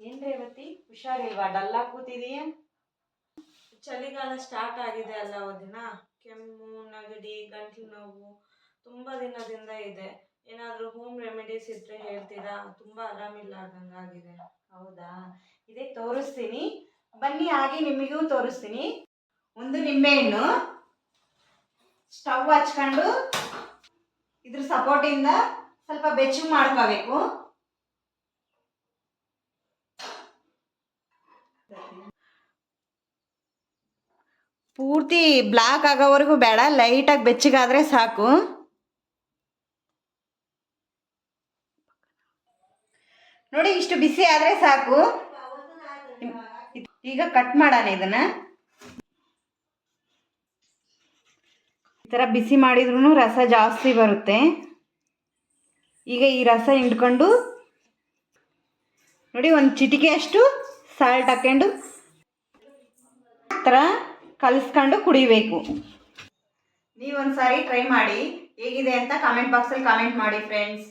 ಏನ್ ರೇವತಿ ಹುಷಾರಿಲ್ವಾ? ಡಲ್ಲಾ ಕೂತಿದೀಯ? ಚಳಿಗಾಲ ಸ್ಟಾರ್ಟ್ ಆಗಿದೆ ಅಲ್ಲ ದಿನ. ಕೆಮ್ಮು, ನೆಗಡಿ, ಗಂಟ್ಲು ನೋವು ತುಂಬಾ ದಿನದಿಂದ ಇದೆ. ಏನಾದರೂ ಹೋಮ್ ರೆಮಿಡೀಸ್ ಇದ್ರೆ ಹೇಳ್ತೀರಾ? ತುಂಬಾ ಆರಾಮಿಲ್ಲಾರ್ದಂಗಾಗಿದೆ. ಹೌದಾ, ಇದೇ ತೋರಿಸ್ತೀನಿ ಬನ್ನಿ. ಹಾಗೆ ನಿಮಗೂ ತೋರಿಸ್ತೀನಿ. ಒಂದು ನಿಂಬೆಹಣ್ಣು ಸ್ಟವ್ ಹಚ್ಕೊಂಡು ಇದ್ರ ಸಪೋರ್ಟಿಂದ ಸ್ವಲ್ಪ ಬೆಚ್ಚಗೆ ಮಾಡ್ಕೋಬೇಕು. ಪೂರ್ತಿ ಬ್ಲಾಕ್ ಆಗೋವರೆಗೂ ಬೇಡ, ಲೈಟಾಗಿ ಬೆಚ್ಚಗಾದರೆ ಸಾಕು. ನೋಡಿ, ಇಷ್ಟು ಬಿಸಿ ಆದರೆ ಸಾಕು. ಈಗ ಕಟ್ ಮಾಡೋಣ ಇದನ್ನ. ಈ ಥರ ಬಿಸಿ ಮಾಡಿದ್ರೂ ರಸ ಜಾಸ್ತಿ ಬರುತ್ತೆ. ಈಗ ಈ ರಸ ಹಿಂಡ್ಕೊಂಡು ನೋಡಿ, ಒಂದು ಚಿಟಿಕೆಯಷ್ಟು ಸಾಲ್ಟ್ ಹಾಕೊಂಡು ಈ ಥರ ಕಲಿಸ್ಕೊಂಡು ಕುಡಿಬೇಕು. ನೀವೊಂದ್ಸಾರಿ ಟ್ರೈ ಮಾಡಿ, ಹೇಗಿದೆ ಅಂತ ಕಾಮೆಂಟ್ ಬಾಕ್ಸಲ್ಲಿ ಕಾಮೆಂಟ್ ಮಾಡಿ ಫ್ರೆಂಡ್ಸ್.